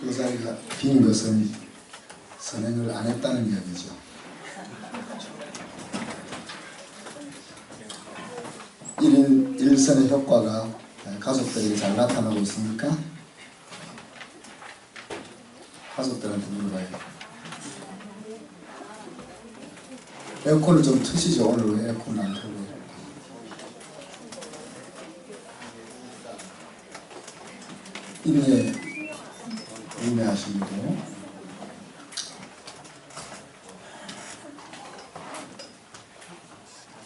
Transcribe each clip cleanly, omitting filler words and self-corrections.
그 자리가 빈 것은 선행을 안 했다는 이야기죠. 일인 일선의 효과가 가족들에게 잘 나타나고 있습니까? 가족들한테 물어봐요. 에어컨을 좀 트시죠. 오늘 왜 에어컨을 안 틀고. 인내하시고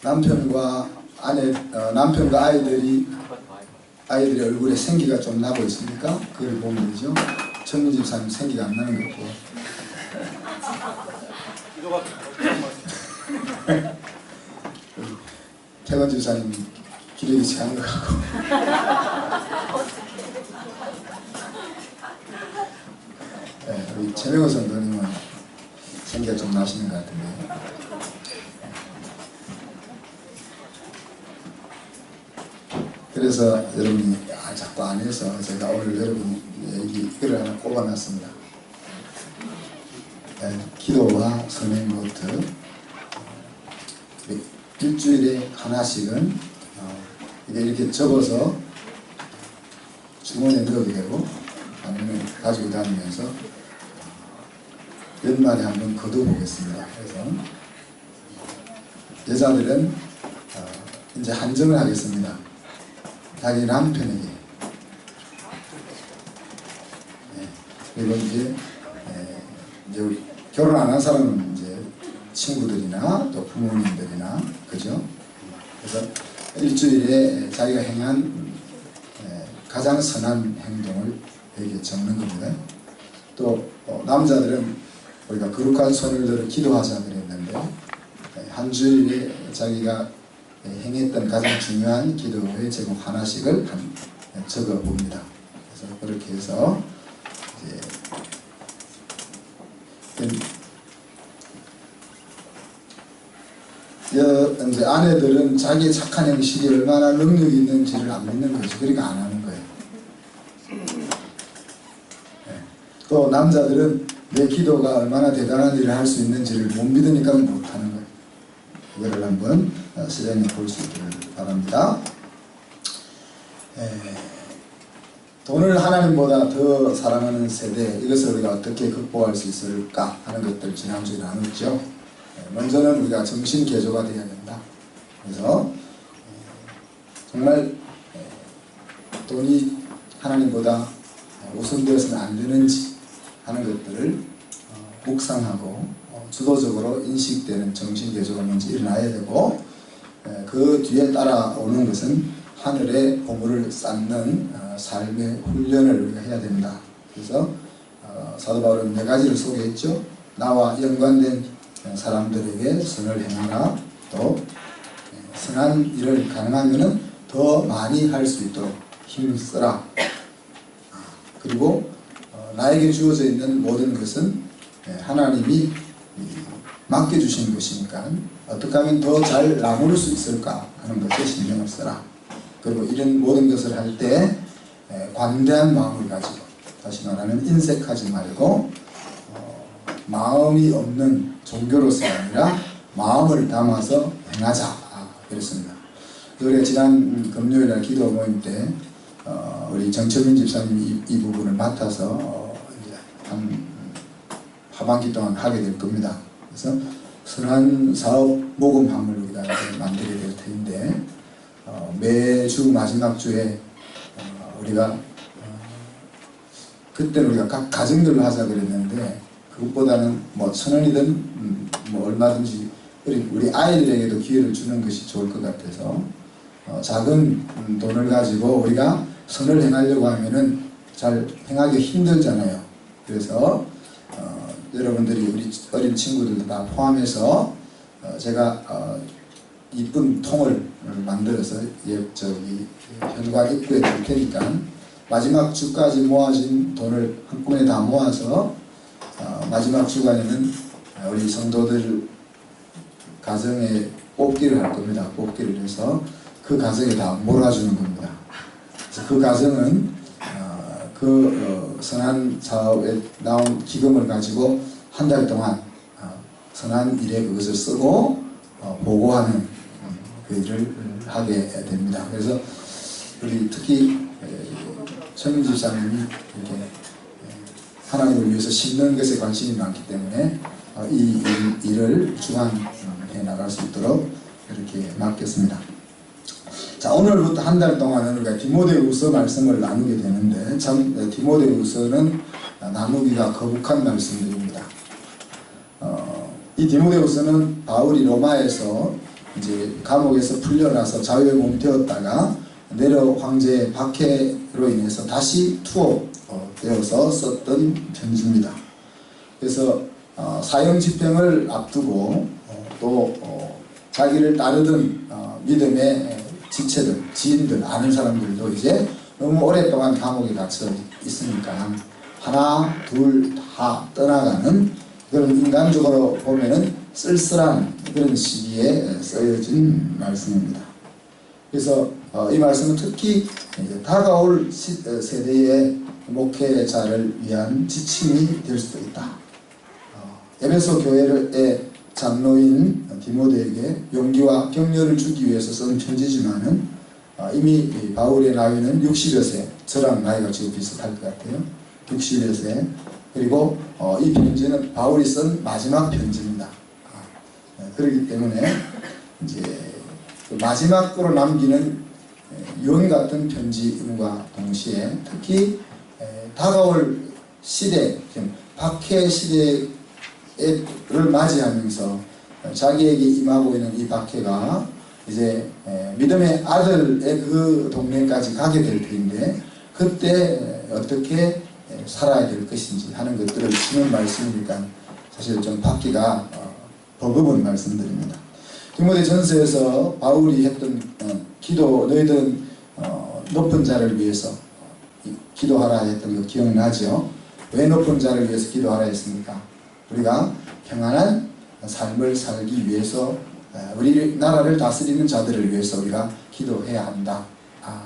남편과 아이들이 얼굴에 생기가 좀 나고 있으니까 그걸 보면 되죠. 청민 집사님 생기가 안 나는 거 같고 태관 집사님 기력이 작은 것 같고 네, 우리 최명호 선생님은 생기가 좀 나시는 것 같은데 그래서 여러분이 자꾸 안 해서 제가 오늘 여러분 얘기를 하나 꼽아놨습니다. 네, 기도와 선행 노트 일주일에 하나씩은 이렇게 접어서 주머니에 넣어도 되고 아니면 가지고 다니면서 연말에 한번 거둬보겠습니다. 그래서 여자들은 이제 한정을 하겠습니다. 자기 남편에게 그리고 이제 우리 결혼 안 한 사람은 이제 친구들이나 또 부모님들이나 그죠? 그래서 일주일에 자기가 행한 가장 선한 행동을 여기에 적는 겁니다. 또 남자들은 우리가 거룩한 손을 들어 기도하자 그랬는데 한 주일에 자기가 행했던 가장 중요한 기도의 제목 하나씩을 적어 봅니다. 그래서 그렇게 해서 이제 아내들은 자기의 착한 행실이 얼마나 능력이 있는지를 안 믿는 거죠. 그러니까 안 하는 거예요. 또 남자들은 내 기도가 얼마나 대단한 일을 할 수 있는지를 못 믿으니까 못 하는 거예요. 이거를 한번 시장에 볼 수 있기를 바랍니다. 돈을 하나님보다 더 사랑하는 세대, 이것을 우리가 어떻게 극복할 수 있을까 하는 것들 지난주에 나눴죠. 먼저는 우리가 정신개조가 되어야 된다. 그래서 정말 돈이 하나님보다 우선되어서는 안 되는지 하는 것들을 묵상하고 주도적으로 인식되는 정신개조가 먼저 일어나야 되고 그 뒤에 따라오는 것은 하늘의 보물을 쌓는 삶의 훈련을 우리가 해야 된다. 그래서 사도 바울은 4가지를 소개했죠. 나와 연관된 사람들에게 선을 행하라. 또 선한 일을 가능하면 더 많이 할 수 있도록 힘쓰라. 그리고 나에게 주어져 있는 모든 것은 하나님이 맡겨주신 것이니까 어떻게 하면 더 잘 나누를 수 있을까 하는 것에 신경을 써라. 그리고 이런 모든 것을 할 때 관대한 마음을 가지고, 다시 말하면 인색하지 말고 마음이 없는 종교로서가 아니라 마음을 담아서 행하자 그랬습니다. 우리가 지난 금요일날 기도 모임 때 우리 정철민 집사님이 이 부분을 맡아서 한 하반기 동안 하게 될 겁니다. 그래서 선한 사업 모금함을 우리가 만들게 될 텐데 매주 마지막 주에 우리가 그때는 우리가 각 가정들로 하자 그랬는데 그것보다는 뭐 1,000원이든 뭐 얼마든지 우리 아이들에게도 기회를 주는 것이 좋을 것 같아서 작은 돈을 가지고 우리가 선을 행하려고 하면은 잘 행하기 힘들잖아요. 그래서 여러분들이 우리 어린 친구들도 다 포함해서 제가 이쁜 통을 만들어서 현관 입구에 둘 테니까 마지막 주까지 모아진 돈을 한꺼번에 다 모아서 마지막 주간에는 우리 성도들 가정에 뽑기를 할 겁니다. 뽑기를 해서 그 가정에 다 몰아주는 겁니다. 그래서 그 가정은 그 선한 사업에 나온 기금을 가지고 한 달 동안 선한 일에 그것을 쓰고 보고하는 그 일을 하게 됩니다. 그래서 우리 특히 최민 집사님이 이렇게 하나님을 위해서 심는 것에 관심이 많기 때문에 이 일을 주관해 나갈 수 있도록 이렇게 맡겼습니다. 자, 오늘부터 한 달 동안은 우리가 디모데후서 말씀을 나누게 되는데, 참 디모데후서는 나누기가 거북한 말씀들입니다. 이 디모데후서는 바울이 로마에서 이제 감옥에서 풀려나서 자유의 몸이 되었다가 네로 황제의 박해로 인해서 다시 투옥되어서 썼던 편지입니다. 그래서 사형 집행을 앞두고 또 자기를 따르던 믿음의 지체들, 지인들, 아는 사람들도 이제 너무 오랫동안 감옥에 갇혀 있으니까 하나, 둘 다 떠나가는 그런 인간적으로 보면은 쓸쓸한 그런 시기에 쓰여진 말씀입니다. 그래서 이 말씀은 특히 이제 다가올 세대의 목회자를 위한 지침이 될 수도 있다. 에베소 교회의 장로인 디모데에게 용기와 격려를 주기 위해서 쓴 편지지만은 이미 바울의 나이는 60여 세, 저랑 나이가 지금 비슷할 것 같아요. 60여 세. 그리고 이 편지는 바울이 쓴 마지막 편지입니다. 그렇기 때문에 이제 마지막으로 남기는 유언 같은 편지임과 동시에 특히 다가올 시대, 박해 시대를 맞이하면서 자기에게 임하고 있는 이 박해가 이제 믿음의 아들의 그 동네까지 가게 될 텐데 그때 어떻게 살아야 될 것인지 하는 것들을 주는 말씀이니까 사실 좀 받기가 버거운 말씀들입니다. 디모데 전서에서 바울이 했던 기도, 너희들은 높은 자를 위해서 기도하라 했던 거 기억나죠? 왜 높은 자를 위해서 기도하라 했습니까? 우리가 평안한 삶을 살기 위해서 우리 나라를 다스리는 자들을 위해서 우리가 기도해야 한다.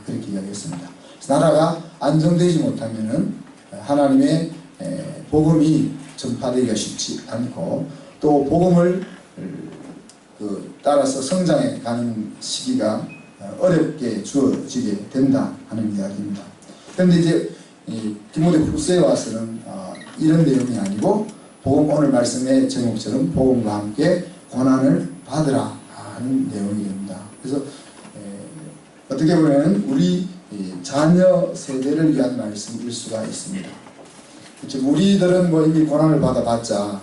그렇게 이야기했습니다. 나라가 안정되지 못하면은 하나님의 복음이 전파되기가 쉽지 않고 또 복음을 따라서 성장해 가는 시기가 어렵게 주어지게 된다 하는 이야기입니다. 그런데 이제 디모데 후서에 와서는 이런 내용이 아니고 복음, 오늘 말씀의 제목처럼 복음과 함께 고난을 받으라 하는 내용이 됩니다. 그래서 어떻게 보면 우리 자녀 세대를 위한 말씀일 수가 있습니다. 그렇죠? 우리들은 뭐 이미 고난을 받아봤자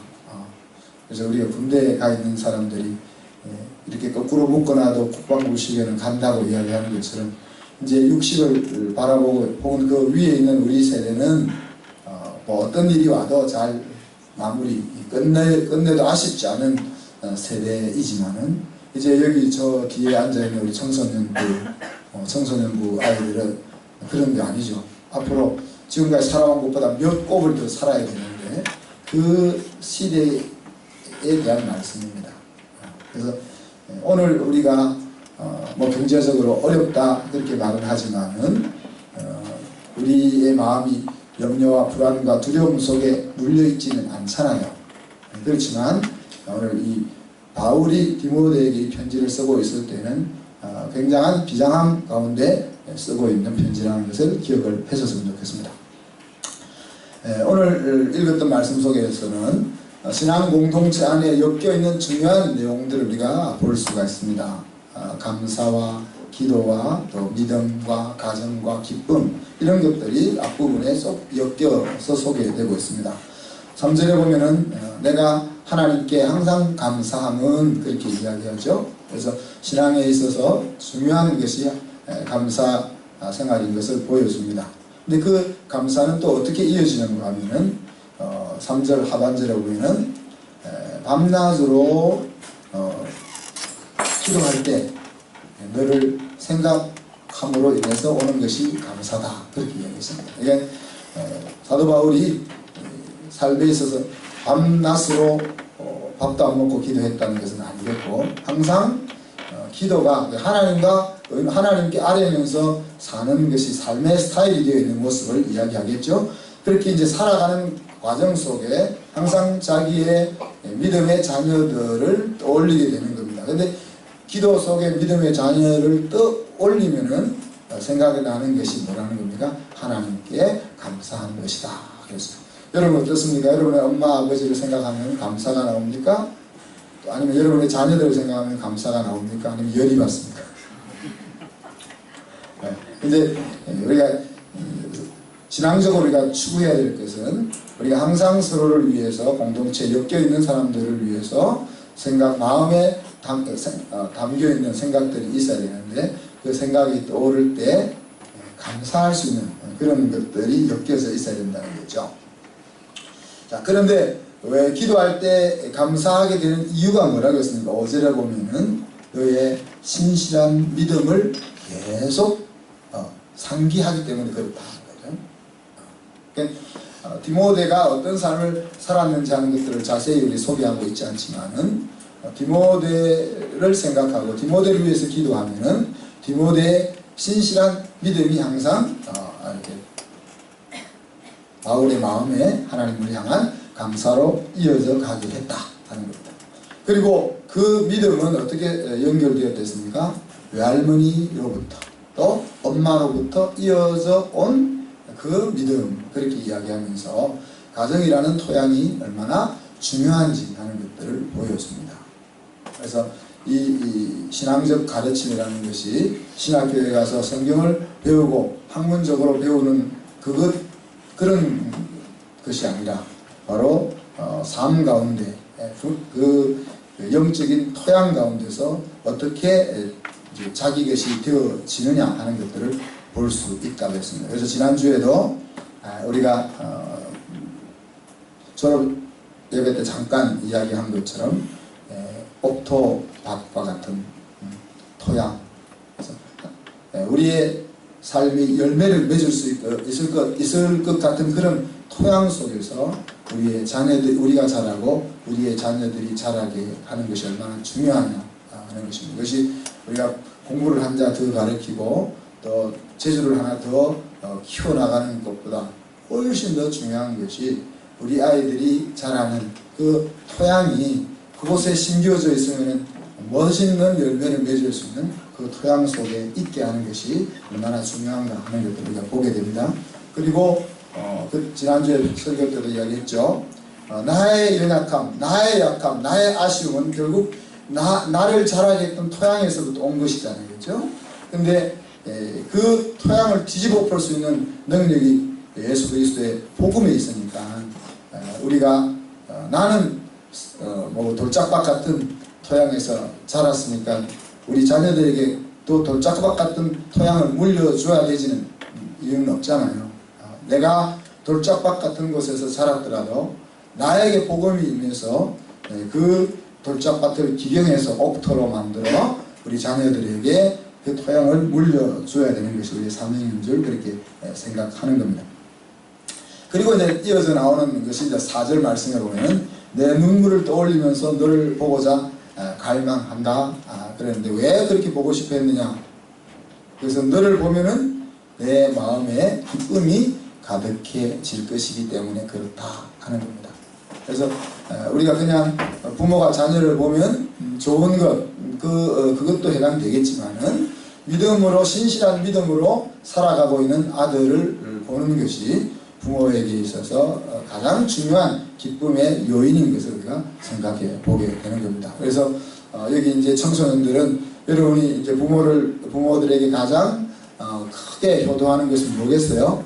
그래서 우리가 군대에 가 있는 사람들이 이렇게 거꾸로 묶어놔도 국방부 시계는 간다고 이야기하는 것처럼 이제 60을 바라보고 혹은 그 위에 있는 우리 세대는 뭐 어떤 일이 와도 잘 마무리 끝내도 아쉽지 않은 세대이지만은 이제 여기 저 뒤에 앉아있는 우리 청소년부 아이들은 그런 게 아니죠. 앞으로 지금까지 살아온 것보다 몇 곱을 더 살아야 되는데 그 시대에 대한 말씀입니다. 그래서 오늘 우리가 뭐 경제적으로 어렵다 그렇게 말은 하지만은 우리의 마음이 염려와 불안과 두려움 속에 물려있지는 않잖아요. 그렇지만 오늘 이 바울이 디모데에게 이 편지를 쓰고 있을 때는 굉장한 비장함 가운데 쓰고 있는 편지라는 것을 기억을 하셨으면 좋겠습니다. 오늘 읽었던 말씀 속에서는 신앙 공동체 안에 엮여있는 중요한 내용들을 우리가 볼 수가 있습니다. 감사와 기도와 또 믿음과 가정과 기쁨 이런 것들이 앞부분에 엮여서 소개되고 있습니다. 3절에 보면은 내가 하나님께 항상 감사함은 그렇게 이야기하죠. 그래서 신앙에 있어서 중요한 것이 감사 생활인 것을 보여줍니다. 근데 그 감사는 또 어떻게 이어지는가 하면은 3절 하반절에 보면은 밤낮으로 기도할 때 너를 생각함으로 인해서 오는 것이 감사다 그렇게 이야기했습니다. 이게 사도 바울이 삶에 있어서 밤낮으로 밥도 안 먹고 기도했다는 것은 아니겠고 항상 기도가 하나님께 아뢰면서 사는 것이 삶의 스타일이 되어 있는 모습을 이야기하겠죠. 그렇게 이제 살아가는 과정 속에 항상 자기의 믿음의 자녀들을 떠올리게 되는 겁니다. 근데 기도 속에 믿음의 자녀를 떠올리면은 생각이 나는 것이 뭐라는 겁니까? 하나님께 감사한 것이다. 그래서 여러분 어떻습니까? 여러분의 엄마 아버지를 생각하면 감사가 나옵니까? 또 아니면 여러분의 자녀들을 생각하면 감사가 나옵니까? 아니면 열이 받습니까? 네. 근데 우리가 신앙적으로 우리가 추구해야 될 것은 우리가 항상 서로를 위해서 공동체에 엮여있는 사람들을 위해서 마음에 담겨있는 생각들이 있어야 되는데 그 생각이 떠오를 때 감사할 수 있는 그런 것들이 엮여서 있어야 된다는 거죠. 자, 그런데 왜 기도할 때 감사하게 되는 이유가 뭐라고 했습니까? 5절에 보면은 너의 신실한 믿음을 계속 상기하기 때문에 그렇다. 디모데가 어떤 삶을 살았는지 하는 것들을 자세히 우리 소개하고 있지 않지만은 디모데를 생각하고 디모데를 위해서 기도하면은 디모데의 신실한 믿음이 항상 이렇게 바울의 마음에 하나님을 향한 감사로 이어져 가게 했다 하는 겁니다. 그리고 그 믿음은 어떻게 연결되었습니까? 외할머니로부터 또 엄마로부터 이어져 온 그 믿음, 그렇게 이야기하면서 가정이라는 토양이 얼마나 중요한지 하는 것들을 보여줍니다. 그래서 이 신앙적 가르침이라는 것이 신학교에 가서 성경을 배우고 학문적으로 배우는 그런 것이 아니라 바로 삶 가운데 그 영적인 토양 가운데서 어떻게 자기 것이 되어지느냐 하는 것들을 볼 수 있다고 했습니다. 그래서 지난주에도 우리가 졸업 예배 때 잠깐 이야기한 것처럼 옥토밭과 같은 토양, 그래서 우리의 삶이 열매를 맺을 수 있을 것 같은 그런 토양 속에서 우리가 자라고 우리의 자녀들이 자라게 하는 것이 얼마나 중요하냐 하는 것입니다. 이것이 우리가 공부를 한 자 더 가르치고 또 재주를 하나 더 키워나가는 것보다 훨씬 더 중요한 것이 우리 아이들이 자라는 그 토양이 그곳에 심겨져 있으면 멋있는 열매를 맺을 수 있는 그 토양 속에 있게 하는 것이 얼마나 중요한가 하는 것들을 우리가 보게 됩니다. 그리고 지난주에 설교 때도 이야기했죠. 나의 연약함, 나의 약함, 나의 아쉬움은 결국 나를 자라게 했던 토양에서부터 온 것이잖아요. 그렇죠? 근데 그 토양을 뒤집어 볼 수 있는 능력이 예수 그리스도의 복음에 있으니까 우리가 나는 돌짝밭 같은 토양에서 자랐으니까 우리 자녀들에게 또 돌짝밭 같은 토양을 물려줘야 되지는 이유는 없잖아요. 내가 돌짝밭 같은 곳에서 자랐더라도 나에게 복음이 임해서 그 돌짝밭을 기경해서 옥토로 만들어 우리 자녀들에게 그 토양을 물려줘야 되는 것이 우리의 사명인 줄 그렇게 생각하는 겁니다. 그리고 이제 이어져 나오는 것이 이제 4절 말씀에 보면은 내 눈물을 떠올리면서 너를 보고자 갈망한다. 그랬는데 왜 그렇게 보고 싶어 했느냐? 그래서 너를 보면은 내 마음에 기쁨이 가득해질 것이기 때문에 그렇다 하는 겁니다. 그래서 우리가 그냥 부모가 자녀를 보면 좋은 것, 그것도 해당되겠지만은 믿음으로, 신실한 믿음으로 살아가고 있는 아들을 보는 것이 부모에게 있어서 가장 중요한 기쁨의 요인인 것을 우리가 생각해 보게 되는 겁니다. 그래서 여기 이제 청소년들은 여러분이 이제 부모들에게 가장 크게 효도하는 것은 뭐겠어요?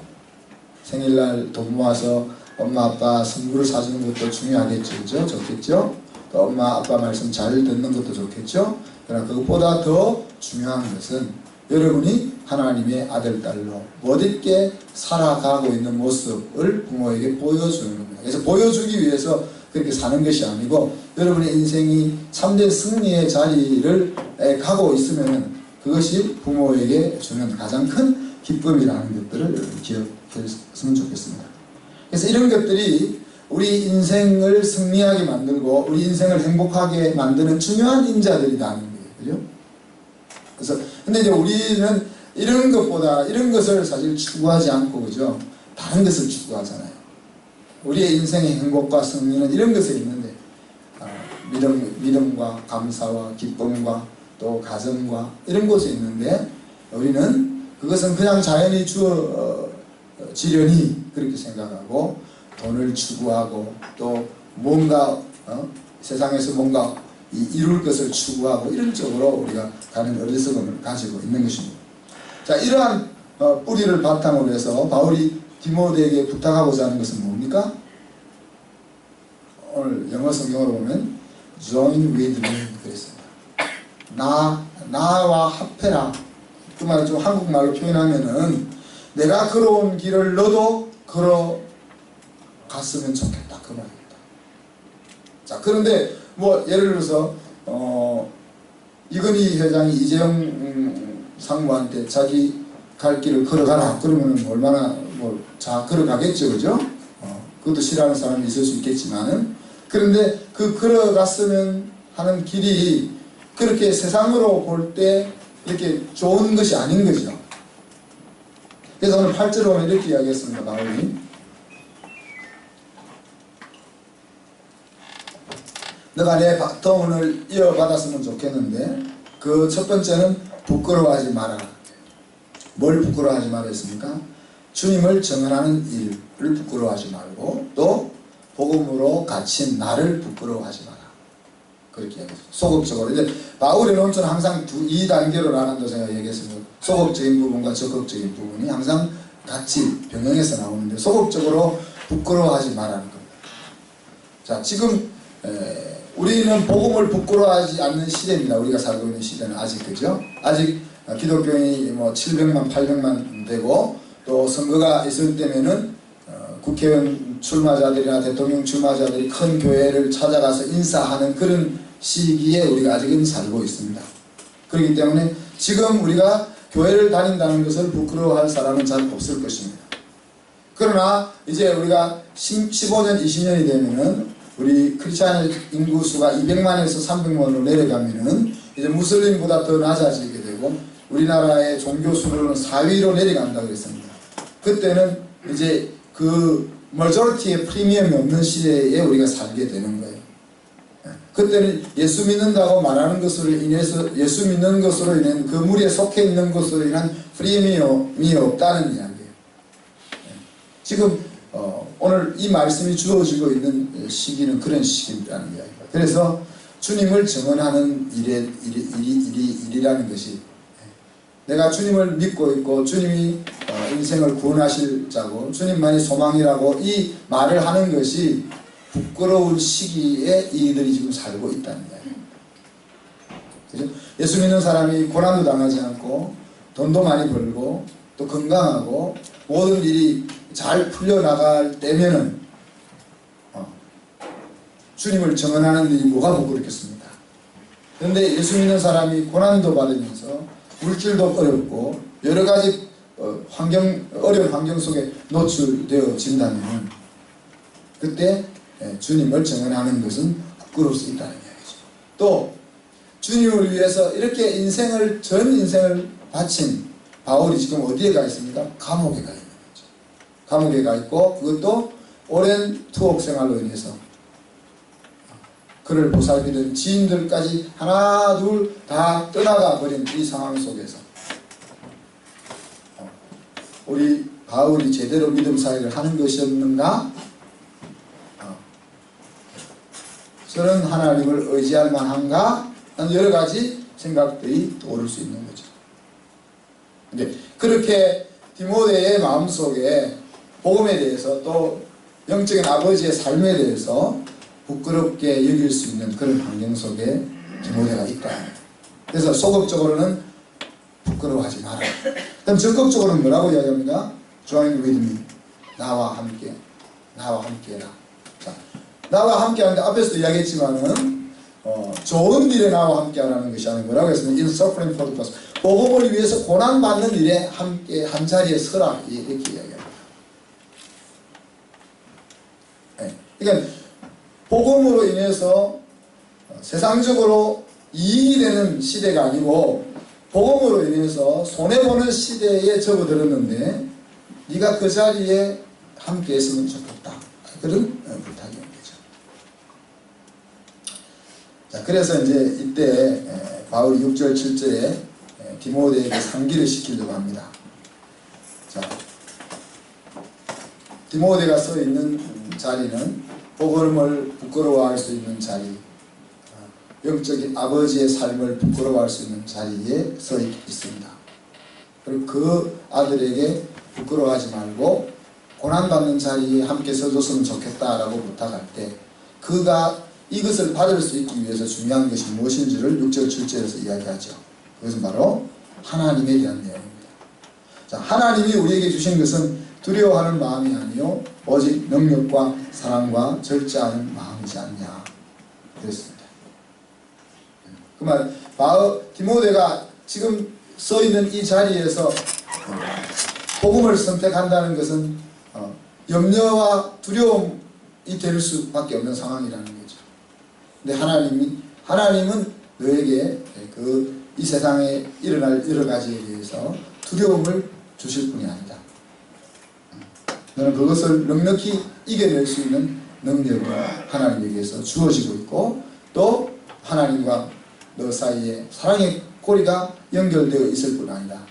생일날 돈 모아서 엄마 아빠 선물을 사주는 것도 중요하겠죠. 그죠? 좋겠죠? 또 엄마 아빠 말씀 잘 듣는 것도 좋겠죠? 그러나 그것보다 더 중요한 것은 여러분이 하나님의 아들, 딸로 멋있게 살아가고 있는 모습을 부모에게 보여주는 겁니다. 그래서 보여주기 위해서 그렇게 사는 것이 아니고 여러분의 인생이 참된 승리의 자리를 가고 있으면 그것이 부모에게 주는 가장 큰 기쁨이라는 것들을 기억했으면 좋겠습니다. 그래서 이런 것들이 우리 인생을 승리하게 만들고 우리 인생을 행복하게 만드는 중요한 인자들이라는 거예요. 그죠? 그래서 근데 이제 우리는 이런 것보다 이런 것을 사실 추구하지 않고 그죠? 다른 것을 추구하잖아요. 우리의 인생의 행복과 승리는 이런 것에 있는데 믿음과 감사와 기쁨과 또 가정과 이런 곳에 있는데 우리는 그것은 그냥 자연이 지련히 그렇게 생각하고 돈을 추구하고 또 뭔가 세상에서 뭔가 이룰 것을 추구하고 이런 쪽으로 우리가 가는 어리석음을 가지고 있는 것입니다. 자, 이러한 뿌리를 바탕으로 해서 바울이 디모데에게 부탁하고자 하는 것은 뭡니까? 오늘 영어 성경으로 보면 join with me 그랬습니다. 나와 합해라. 그 말을 좀 한국말로 표현하면은 내가 걸어온 길을 너도 걸어갔으면 좋겠다. 그 말입니다. 자, 그런데 뭐 예를 들어서 이건희 회장이 이재용 상무한테 자기 갈 길을 걸어가라. 그러면 얼마나 자 걸어가겠죠, 그죠? 그것도 싫어하는 사람이 있을 수 있겠지만은 그런데 그 걸어갔으면 하는 길이 그렇게 세상으로 볼 때 이렇게 좋은 것이 아닌 거죠. 그래서 오늘 8절에 보면 이렇게 이야기했습니다. 바울이 너가 내 바통을 이어받았으면 좋겠는데 그 첫 번째는 부끄러워하지 마라. 뭘 부끄러워하지 마라 했습니까? 주님을 증언하는 일을 부끄러워하지 말고 또 복음으로 갇힌 나를 부끄러워하지 마라. 그렇게 얘기했어요. 소극적으로. 이제 바울의 논조는 항상 이 단계로 나간다고 제가 얘기했습니다. 소극적인 부분과 적극적인 부분이 항상 같이 병행해서 나오는데 소극적으로 부끄러워하지 말라는 겁니다. 자, 지금 우리는 복음을 부끄러워하지 않는 시대입니다. 우리가 살고 있는 시대는 아직 그죠? 아직 기독교인이 뭐 700만, 800만 되고 또 선거가 있을 때면은 국회의원 출마자들이나 대통령 출마자들이 큰 교회를 찾아가서 인사하는 그런 시기에 우리가 아직은 살고 있습니다. 그렇기 때문에 지금 우리가 교회를 다닌다는 것을 부끄러워할 사람은 잘 없을 것입니다. 그러나 이제 우리가 15년, 20년이 되면은 우리 크리스찬 인구수가 200만에서 300만으로 내려가면은 이제 무슬림보다 더 낮아지게 되고 우리나라의 종교 수로는 4위로 내려간다고 그랬습니다. 그때는 이제 그 머저리티의 프리미엄이 없는 시대에 우리가 살게 되는 거예요. 그때는 예수 믿는다고 말하는 것으로 인해서 예수 믿는 것으로 인한 그 무리에 속해 있는 것으로 인한 프리미엄이 없다는 이야기예요. 지금 오늘 이 말씀이 주어지고 있는 시기는 그런 시기라는 이야기입니다. 그래서 주님을 증언하는 일이라는 것이 내가 주님을 믿고 있고 주님이 인생을 구원하실 자고 주님만이 소망이라고 이 말을 하는 것이 부끄러운 시기에 이들이 지금 살고 있다는 이야기입니다. 그죠? 예수 믿는 사람이 고난도 당하지 않고 돈도 많이 벌고 또 건강하고 모든 일이 잘 풀려나갈 때면은 주님을 증언하는 일이 뭐가 부끄럽겠습니다. 그런데 예수 믿는 사람이 고난도 받으면서 물질도 어렵고 여러 가지 어려운 환경 속에 노출되어진다면 그때 주님을 증언하는 것은 부끄러울 수 있다는 이야기죠. 또 주님을 위해서 이렇게 전 인생을 바친 바울이 지금 어디에 가 있습니까? 감옥에 가 있는 거죠. 감옥에 가 있고 그것도 오랜 투옥 생활로 인해서 그를 보살피던 지인들까지 하나 둘 다 떠나가 버린 이 상황 속에서 우리 바울이 제대로 믿음 사역을 하는 것이었는가? 저는 하나님을 의지할 만한가? 하는 여러 가지 생각들이 떠오를 수 있는 거죠. 근데 그렇게 디모데의 마음속에 복음에 대해서 또 영적인 아버지의 삶에 대해서 부끄럽게 여길 수 있는 그런 환경 속에 디모데가 있다. 그래서 소극적으로는 부끄러워하지 마라. 그럼 적극적으로는 뭐라고 이야기합니까? Join with me. 나와 함께. 나와 함께라. 자, 나와 함께 하는데 앞에서도 이야기했지만은 좋은 일에 나와 함께 하라는 것이 아니고 뭐라고 했습니까? In suffering for the gospel. 복음을 위해서 고난받는 일에 함께 한 자리에 서라. 이렇게 이야기합니다. 네. 그러니까 복음으로 인해서 세상적으로 이익이 되는 시대가 아니고 복음으로 인해서 손해보는 시대에 접어들었는데 네가 그 자리에 함께 했으면 좋겠다. 그런 부탁인 거죠. 자, 그래서 이제 이때 바울이 6절 7절에 디모데에게 상기를 시키려고 합니다. 자, 디모데가 서 있는 자리는 복음을 부끄러워할 수 있는 자리, 영적인 아버지의 삶을 부끄러워할 수 있는 자리에 서 있습니다. 그리고 그 아들에게 부끄러워하지 말고 고난받는 자리에 함께 서줬으면 좋겠다라고 부탁할 때 그가 이것을 받을 수 있기 위해서 중요한 것이 무엇인지를 6절 7절에서 이야기하죠. 그것은 바로 하나님에 대한 내용입니다. 자, 하나님이 우리에게 주신 것은 두려워하는 마음이 아니요 오직 능력과 사랑과 절제하는 마음이지 않냐 그랬습니다. 그 말 디모데가 지금 서 있는 이 자리에서 복음을 선택한다는 것은 염려와 두려움이 될 수밖에 없는 상황이라는 거죠. 근데 하나님은 너에게 이 세상에 일어날 여러 가지에 대해서 두려움을 주실 분이 아니다. 너는 그것을 넉넉히 이겨낼 수 있는 능력이 하나님에게서 주어지고 있고 또 하나님과 너 사이에 사랑의 고리가 연결되어 있을 뿐 아니라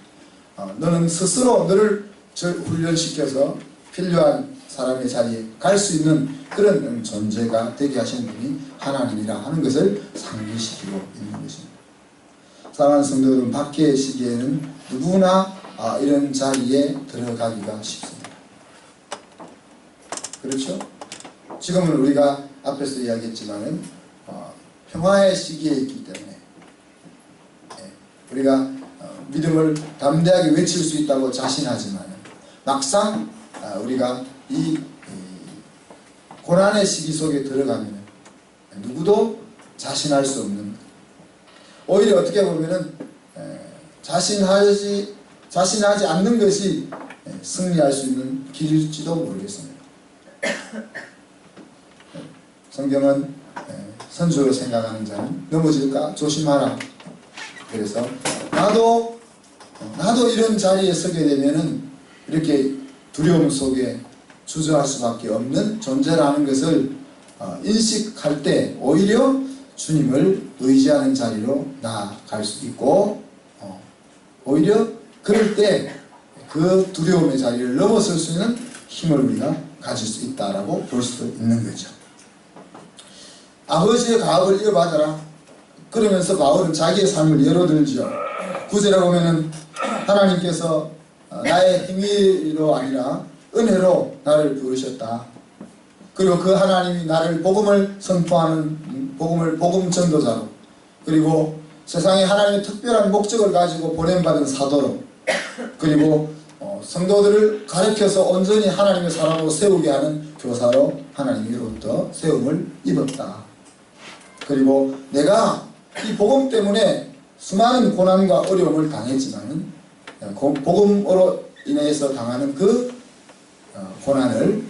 너는 스스로 너를 훈련시켜서 필요한 사람의 자리에 갈 수 있는 그런 존재가 되게 하신 분이 하나님이라 하는 것을 상기시키고 있는 것입니다. 사랑하는 성도들은 박해의 시기에는 누구나 이런 자리에 들어가기가 쉽습니다. 그렇죠? 지금은 우리가 앞에서 이야기했지만 평화의 시기에 있기 때문에 우리가 믿음을 담대하게 외칠 수 있다고 자신하지만 막상 우리가 이 고난의 시기 속에 들어가면 누구도 자신할 수 없는, 오히려 어떻게 보면은 자신하지 않는 것이 승리할 수 있는 길일지도 모르겠습니다. 성경은 선수로 생각하는 자는 넘어질까 조심하라. 그래서 나도 이런 자리에 서게 되면은 이렇게 두려움 속에 주저할 수밖에 없는 존재라는 것을 인식할 때 오히려 주님을 의지하는 자리로 나아갈 수 있고 오히려 그럴 때 그 두려움의 자리를 넘어설 수 있는 힘을 우리가 가질 수 있다라고 볼 수도 있는 거죠. 아버지의 가업을 이어받아라. 그러면서 바울은 자기의 삶을 예로 들죠. 9절에 보면은 하나님께서 나의 행위로 아니라 은혜로 나를 부르셨다. 그리고 그 하나님이 나를 복음을 선포하는 복음 전도자로, 그리고 세상에 하나님의 특별한 목적을 가지고 보냄받은 사도로, 그리고 성도들을 가르쳐서 온전히 하나님의 사람으로 세우게 하는 교사로 하나님으로부터 세움을 입었다. 그리고 내가 이 복음 때문에 수많은 고난과 어려움을 당했지만 복음으로 인해서 당하는 그 고난을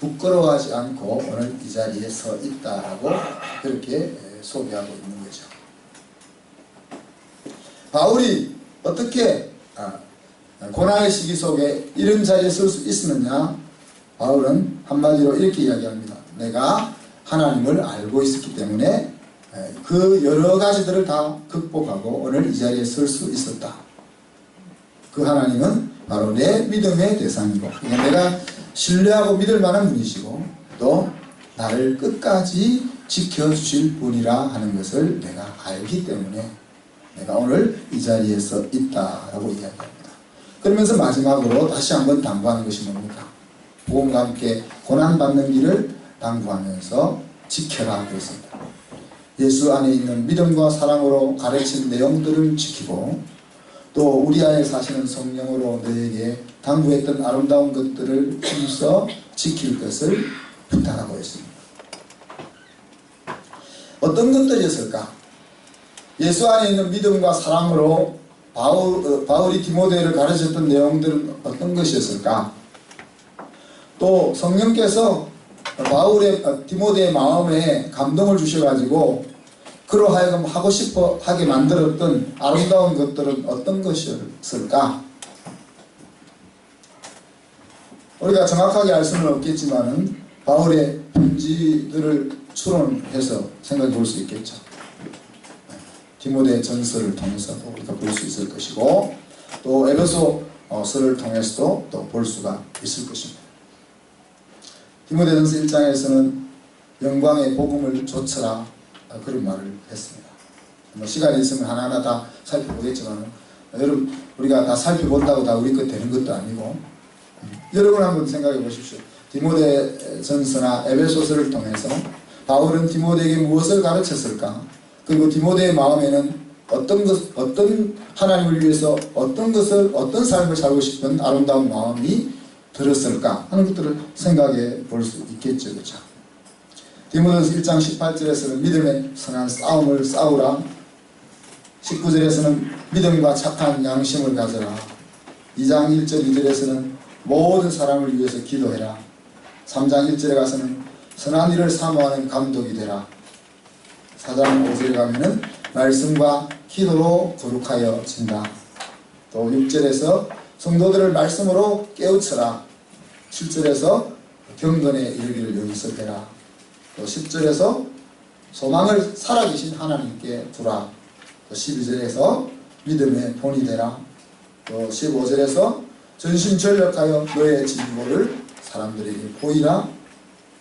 부끄러워하지 않고 오늘 이 자리에 서 있다라고 그렇게 소개하고 있는 거죠. 바울이 어떻게 고난의 시기 속에 이런 자리에 설 수 있었느냐? 바울은 한마디로 이렇게 이야기합니다. 내가 하나님을 알고 있었기 때문에 그 여러 가지들을 다 극복하고 오늘 이 자리에 설 수 있었다. 그 하나님은 바로 내 믿음의 대상이고 내가 신뢰하고 믿을 만한 분이시고 또 나를 끝까지 지켜주실 분이라 하는 것을 내가 알기 때문에 내가 오늘 이 자리에 서 있다라고 이야기합니다. 그러면서 마지막으로 다시 한번 당부하는 것이 뭡니까? 복음과 함께 고난받는 길을 당부하면서 지켜라 그랬습니다. 예수 안에 있는 믿음과 사랑으로 가르친 내용들을 지키고 또 우리 안에 사시는 성령으로 너에게 당부했던 아름다운 것들을 힘써 지킬 것을 부탁하고 있습니다. 어떤 것들이었을까? 예수 안에 있는 믿음과 사랑으로 바울이 디모데를 가르쳤던 내용들은 어떤 것이었을까? 또 성령께서 디모데의 마음에 감동을 주셔가지고 그로 하여금 하고 싶어 하게 만들었던 아름다운 것들은 어떤 것이었을까? 우리가 정확하게 알 수는 없겠지만은 바울의 편지들을 추론해서 생각해 볼 수 있겠죠. 디모데 전서를 통해서 우리가 볼 수 있을 것이고, 또 에베소서를 통해서도 또 볼 수가 있을 것입니다. 디모데전서 1장에서는 영광의 복음을 조처라, 그런 말을 했습니다. 뭐 시간이 있으면 하나하나 다 살펴보겠지만, 여러분 우리가 다 살펴본다고 다 우리 것 되는 것도 아니고, 여러분 한번 생각해 보십시오. 디모데전서나 에베소서를 통해서 바울은 디모데에게 무엇을 가르쳤을까? 그리고 디모데의 마음에는 어떤 하나님을 위해서 어떤 삶을 살고 싶은 아름다운 마음이 들었을까 하는 것들을 생각해 볼 수 있겠죠. 그렇죠? 디모데전서 1장 18절에서는 믿음의 선한 싸움을 싸우라. 19절에서는 믿음과 착한 양심을 가져라. 2장 1절 2절에서는 모든 사람을 위해서 기도해라. 3장 1절에 가서는 선한 일을 사모하는 감독이 되라. 4장 5절에 가면은 말씀과 기도로 거룩하여 진다. 또 6절에서 성도들을 말씀으로 깨우쳐라. 7절에서 경건에 이르기를 연습해라. 또 10절에서 소망을 살아계신 하나님께 두라. 또 12절에서 믿음의 본이 되라. 또 15절에서 전심전력하여 너의 진보를 사람들에게 보이라.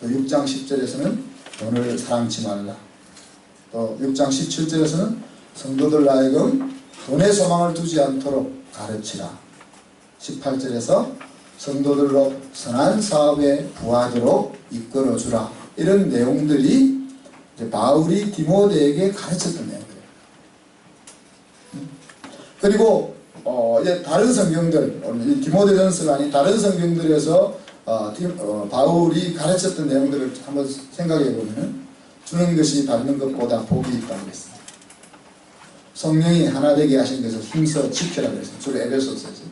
또 6장 10절에서는 돈을 사랑치 말라. 또 6장 17절에서는 성도들 하여금 돈의 소망을 두지 않도록 가르치라. 18절에서 성도들로 선한 사업에 부하도록 이끌어주라. 이런 내용들이 이제 바울이 디모데에게 가르쳤던 내용이에요. 그리고 이제 다른 성경들, 디모데전서가 아닌 다른 성경들에서 바울이 가르쳤던 내용들을 한번 생각해 보면, 주는 것이 받는 것보다 복이 있다고 했습니다. 성령이 하나 되게 하신 것을 힘써 지켜라 그랬습니다. 주로 에베소서에서.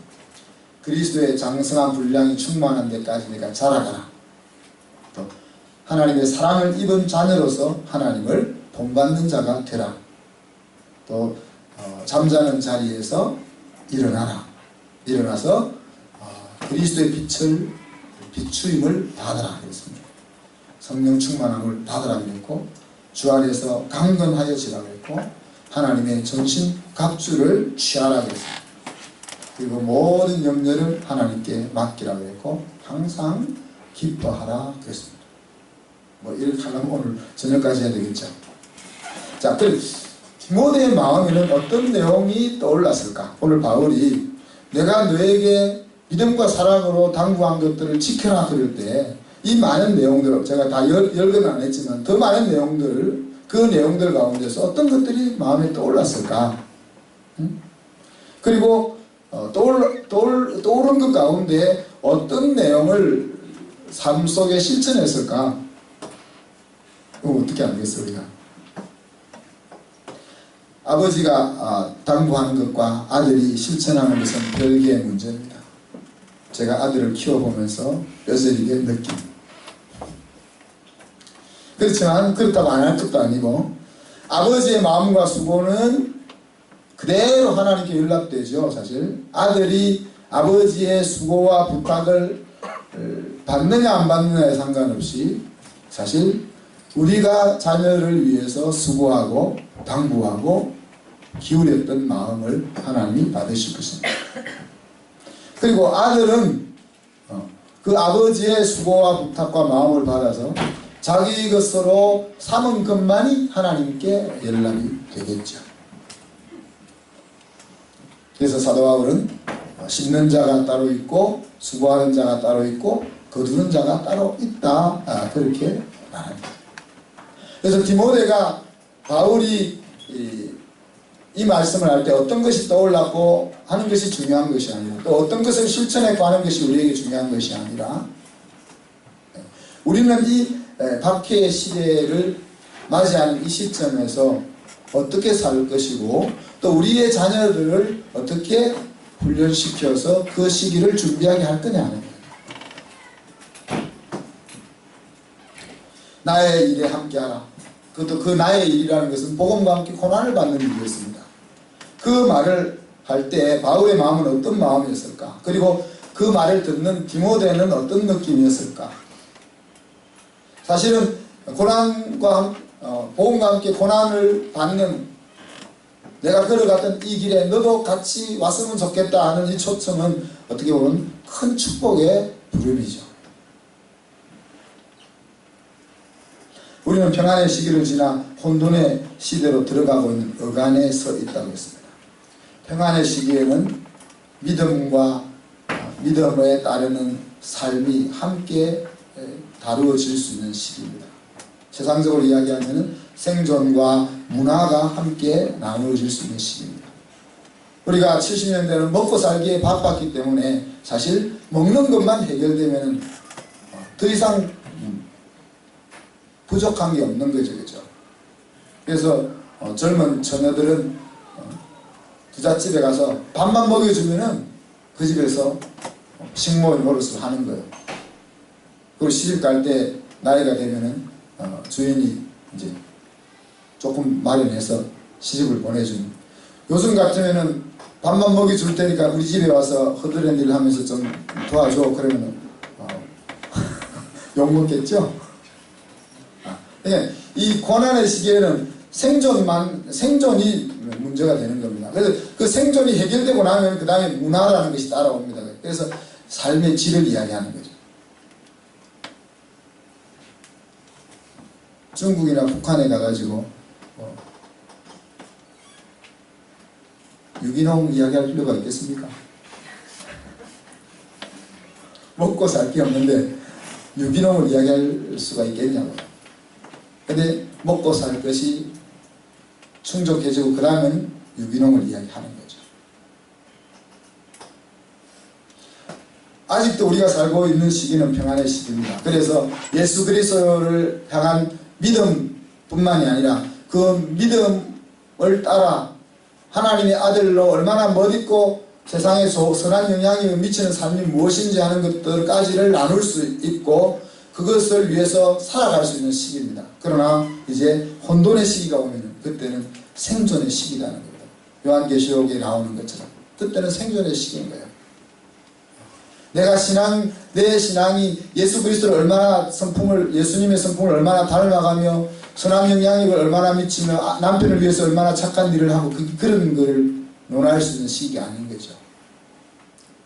그리스도의 장성한 분량이 충만한 데까지 내가 자라가라. 또 하나님의 사랑을 입은 자녀로서 하나님을 본받는 자가 되라. 또 잠자는 자리에서 일어나라. 일어나서 그리스도의 빛을 비추임을 받아라 그랬습니다. 성령 충만함을 받으라 그랬고, 주 안에서 강건하여지라 그랬고, 하나님의 전신 갑주를 취하라 그랬습니다. 그리고 모든 염려를 하나님께 맡기라 그랬고, 항상 기뻐하라 그랬습니다. 뭐 이렇게 하려면 오늘 저녁까지 해야 되겠죠. 자, 그 디모데의 마음에는 어떤 내용이 떠올랐을까? 오늘 바울이 내가 너에게 믿음과 사랑으로 당부한 것들을 지켜라 그럴 때, 이 많은 내용들, 제가 다 열거는 안 했지만 더 많은 내용들, 그 내용들 가운데서 어떤 것들이 마음에 떠올랐을까? 그리고 떠오른 것 가운데 어떤 내용을 삶 속에 실천했을까? 어떻게 알겠어 우리가? 아버지가 당부하는 것과 아들이 실천하는 것은 별개의 문제입니다. 제가 아들을 키워보면서 뼈저리게 느낍니다. 그렇지만 그렇다고 안 할 것도 아니고, 아버지의 마음과 수고는 그대로 하나님께 연락되죠. 사실 아들이 아버지의 수고와 부탁을 받느냐 안 받느냐에 상관없이 사실 우리가 자녀를 위해서 수고하고 당부하고 기울였던 마음을 하나님이 받으실 것입니다. 그리고 아들은 그 아버지의 수고와 부탁과 마음을 받아서 자기 것으로 삼은 것만이 하나님께 연락이 되겠죠. 그래서 사도 바울은 심는 자가 따로 있고 수고하는 자가 따로 있고 거두는 자가 따로 있다, 그렇게 말합니다. 그래서 디모데가 바울이 이 말씀을 할 때 어떤 것이 떠올랐고 하는 것이 중요한 것이 아니라, 또 어떤 것을 실천했고 하는 것이 우리에게 중요한 것이 아니라, 우리는 이 박해의 시대를 맞이하는 이 시점에서 어떻게 살 것이고, 또 우리의 자녀들을 어떻게 훈련시켜서 그 시기를 준비하게 할 거냐 하는 거예요. 나의 일에 함께하라. 그것도 그 나의 일이라는 것은 복음과 함께 고난을 받는 일이었습니다. 그 말을 할 때 바울의 마음은 어떤 마음이었을까? 그리고 그 말을 듣는 디모데는 어떤 느낌이었을까? 사실은 고난과 복음과 함께 고난을 받는 내가 걸어갔던 이 길에 너도 같이 왔으면 좋겠다 하는 이 초청은 어떻게 보면 큰 축복의 부름이죠. 우리는 평안의 시기를 지나 혼돈의 시대로 들어가고 있는 어간에 서 있다고 했습니다. 평안의 시기에는 믿음과 믿음에 따르는 삶이 함께 다루어질 수 있는 시기입니다. 세상적으로 이야기하면 생존과 문화가 함께 나누어질 수 있는 시기입니다. 우리가 70년대는 먹고 살기에 바빴기 때문에 사실 먹는 것만 해결되면 더 이상 부족한 게 없는 거죠. 그죠? 그래서 젊은 처녀들은 부잣집에 가서 밥만 먹여주면은 그 집에서 식모의 노릇을 하는 거예요. 그리고 시집 갈 때 나이가 되면은 주인이 이제 조금 마련해서 시집을 보내주는. 요즘 같으면은 밥만 먹여줄 테니까 우리 집에 와서 허드렛 일을 하면서 좀 도와줘. 그러면은 욕 먹겠죠? 이 고난의 시기에는 생존이 문제가 되는 겁니다. 그래서 그 생존이 해결되고 나면 그 다음에 문화라는 것이 따라옵니다. 그래서 삶의 질을 이야기하는 거죠. 중국이나 북한에 가가지고 유기농 이야기할 필요가 있겠습니까? 먹고 살 게 없는데 유기농을 이야기할 수가 있겠냐고요. 근데 먹고 살 것이 충족해지고 그 다음에는 유기농을 이야기하는 거죠. 아직도 우리가 살고 있는 시기는 평안의 시기입니다. 그래서 예수 그리스도를 향한 믿음뿐만이 아니라 그 믿음을 따라 하나님의 아들로 얼마나 멋있고 세상에 선한 영향이 미치는 삶이 무엇인지 하는 것들까지를 나눌 수 있고 그것을 위해서 살아갈 수 있는 시기입니다. 그러나 이제 혼돈의 시기가 오면 그때는 생존의 시기라는 겁니다. 요한계시록에 나오는 것처럼 그때는 생존의 시기인 거예요. 내 신앙이 예수 그리스도를 얼마나 예수님의 성품을 얼마나 닮아가며 선한 영향력을 얼마나 미치며 남편을 위해서 얼마나 착한 일을 하고 그런 걸 논할 수 있는 시기가 아닌 거죠.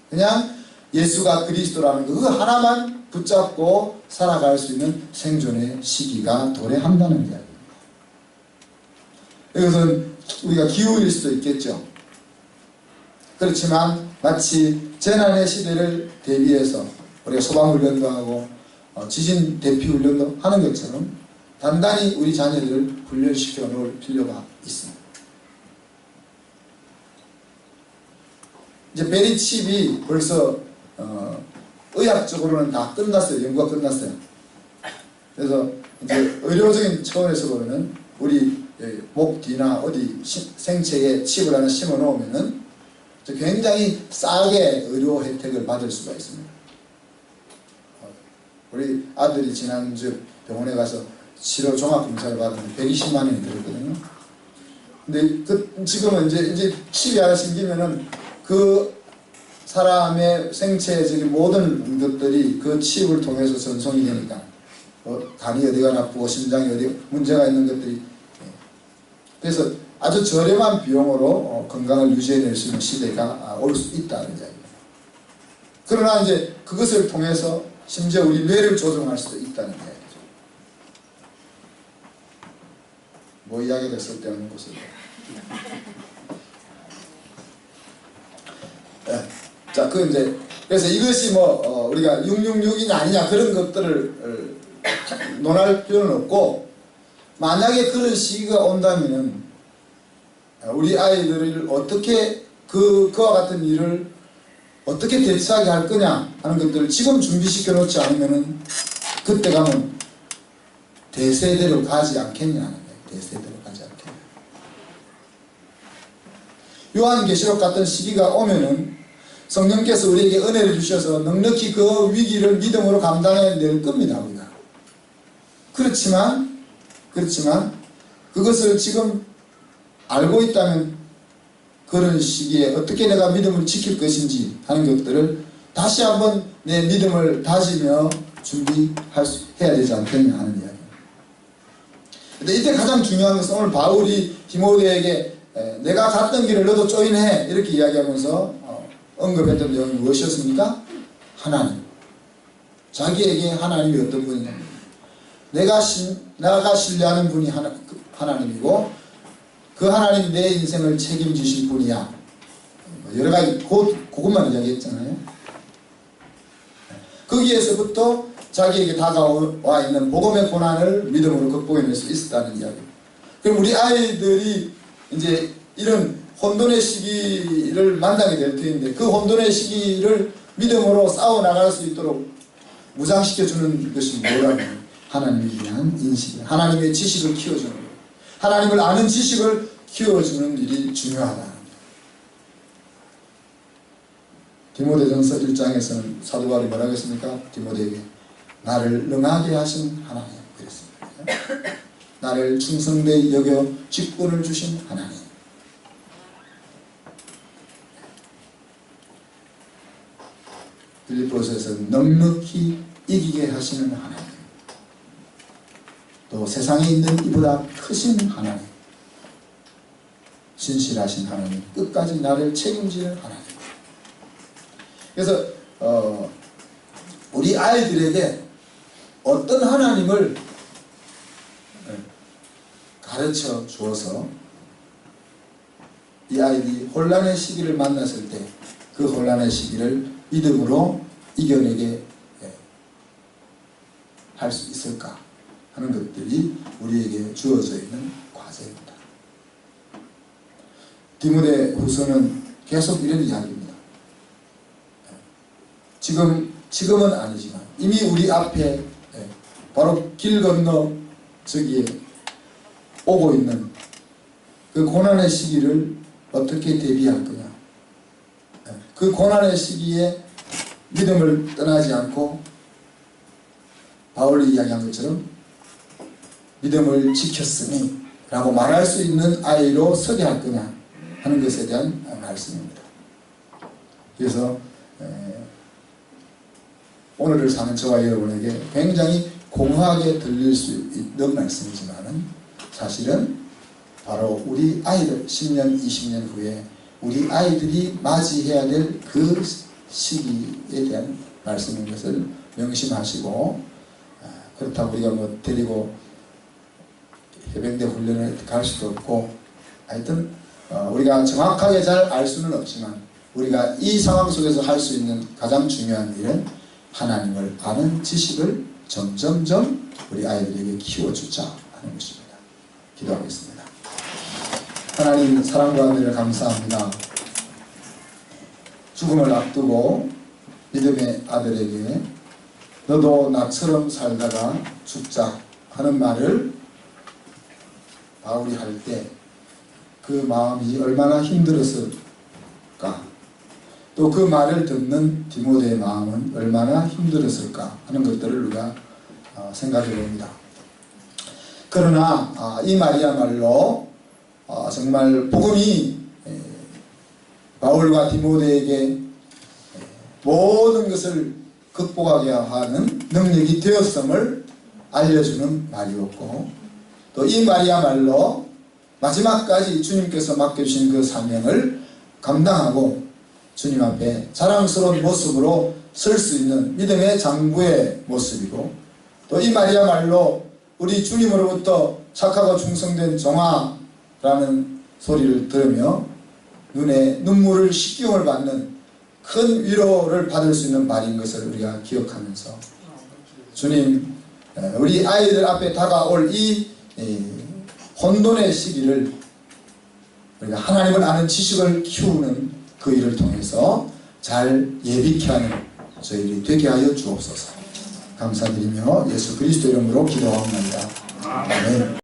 그냥 예수가 그리스도라는 그 하나만 붙잡고 살아갈 수 있는 생존의 시기가 도래한다는 이야기입니다. 이것은 우리가 기후일 수도 있겠죠. 그렇지만 마치 재난의 시대를 대비해서 우리가 소방훈련도 하고 지진 대피훈련도 하는 것처럼 단단히 우리 자녀들을 훈련시켜 놓을 필요가 있습니다. 이제 베리칩이 벌써 의학적으로는 다 끝났어요. 연구가 끝났어요. 그래서 이제 의료적인 차원에서 보면은 우리 목 뒤나 어디 생체에 칩을 하나 심어 놓으면은 굉장히 싸게 의료 혜택을 받을 수가 있습니다. 우리 아들이 지난주 병원에 가서 치료 종합검사를 받았는데 120만 원이 들었거든요. 근데 지금은 이제 칩이 하나 심기면은 그 사람의 생체적인 모든 것들이 그 칩을 통해서 전송이 되니까 간이 어디가 나쁘고 심장이 어디 문제가 있는 것들이 그래서 아주 저렴한 비용으로 건강을 유지해낼 수 있는 시대가 올 수 있다는 이야기입니다. 그러나 이제 그것을 통해서 심지어 우리 뇌를 조정할 수도 있다는 이야기죠. 뭐 이야기가 쓸데없는 곳을. 네. 자, 그래서 이것이 우리가 666이냐 아니냐 그런 것들을 논할 필요는 없고, 만약에 그런 시기가 온다면은 우리 아이들을 어떻게 그와 같은 일을 어떻게 대처하게 할 거냐 하는 것들을 지금 준비시켜 놓지 않으면은 그때 가면 대세대로 가지 않겠냐 하는 거예요. 대세대로 가지 않겠냐. 요한계시록 같은 시기가 오면은 성령께서 우리에게 은혜를 주셔서 넉넉히 그 위기를 믿음으로 감당해낼 겁니다. 우리가. 그렇지만 그것을 지금 알고 있다면 그런 시기에 어떻게 내가 믿음을 지킬 것인지 하는 것들을 다시 한번 내 믿음을 다지며 준비해야 되지 않겠냐 하는 이야기. 근데 이때 가장 중요한 것은 오늘 바울이 디모데에게 내가 갔던 길을 너도 조인해 이렇게 이야기하면서 언급했던 내용이 무엇이었습니까? 하나님. 자기에게 하나님이 어떤 분이냐. 내가 신뢰하는 분이 하나님이고 그 하나님이 내 인생을 책임지실 분이야. 여러 가지 그것만 이야기했잖아요. 거기에서부터 자기에게 다가와 있는 복음의 고난을 믿음으로 극복해낼 수 있었다는 이야기. 그럼 우리 아이들이 이제 이런 혼돈의 시기를 만나게 될 터인데 그 혼돈의 시기를 믿음으로 싸워나갈 수 있도록 무장시켜주는 것이 뭐라고요? 하나님에 대한 인식, 하나님의 지식을 키워주는 거예요. 하나님을 아는 지식을 키워주는 일이 중요하다. 디모데전서 1장에서는 사도 바울이 뭐라고 했습니까? 디모데에게 나를 능하게 하신 하나님 그랬습니다. 나를 충성되이 여겨 직분을 주신 하나님. 빌립보서에서 넉넉히 이기게 하시는 하나님. 또 세상에 있는 이보다 크신 하나님. 신실하신 하나님. 끝까지 나를 책임지는 하나님. 그래서 우리 아이들에게 어떤 하나님을 가르쳐 주어서 이 아이들이 혼란의 시기를 만났을 때 그 혼란의 시기를 믿음으로 이겨내게 할 수 있을까 하는 것들이 우리에게 주어져 있는 과제입니다. 디모데 후서는 계속 이런 이야기입니다. 지금은 아니지만 이미 우리 앞에 바로 길 건너 저기에 오고 있는 그 고난의 시기를 어떻게 대비할 거냐. 그 고난의 시기에 믿음을 떠나지 않고 바울이 이야기한 것처럼 믿음을 지켰으니 라고 말할 수 있는 아이로 서게 할 거냐 하는 것에 대한 말씀입니다. 그래서 오늘을 사는 저와 여러분에게 굉장히 공허하게 들릴 수 있는 말씀이지만 사실은 바로 우리 아이들 10년, 20년 후에 우리 아이들이 맞이해야 될 그 시기에 대한 말씀인 것을 명심하시고 그렇다고 우리가 뭐 데리고 해병대 훈련에 갈 수도 없고 하여튼 우리가 정확하게 잘 알 수는 없지만 우리가 이 상황 속에서 할 수 있는 가장 중요한 일은 하나님을 아는 지식을 점점점 우리 아이들에게 키워주자 하는 것입니다. 기도하겠습니다. 하나님 사랑과 은혜를 감사합니다. 죽음을 앞두고 믿음의 아들에게 너도 나처럼 살다가 죽자 하는 말을 바울이 할 때 그 마음이 얼마나 힘들었을까, 또 그 말을 듣는 디모데의 마음은 얼마나 힘들었을까 하는 것들을 우리가 생각해 봅니다. 그러나 이 말이야말로 정말 복음이 바울과 디모데에게 모든 것을 극복하게 하는 능력이 되었음을 알려주는 말이었고, 또 이 말이야말로 마지막까지 주님께서 맡겨주신 그 사명을 감당하고 주님 앞에 자랑스러운 모습으로 설 수 있는 믿음의 장부의 모습이고, 또 이 말이야말로 우리 주님으로부터 착하고 충성된 종아라는 소리를 들으며 눈에 눈물을 식경을 받는 큰 위로를 받을 수 있는 말인 것을 우리가 기억하면서 주님, 우리 아이들 앞에 다가올 이 혼돈의 시기를 우리가 하나님을 아는 지식을 키우는 그 일을 통해서 잘 예비케 하는 저희들이 되게 하여 주옵소서. 감사드리며 예수 그리스도 이름으로 기도합니다. 아멘.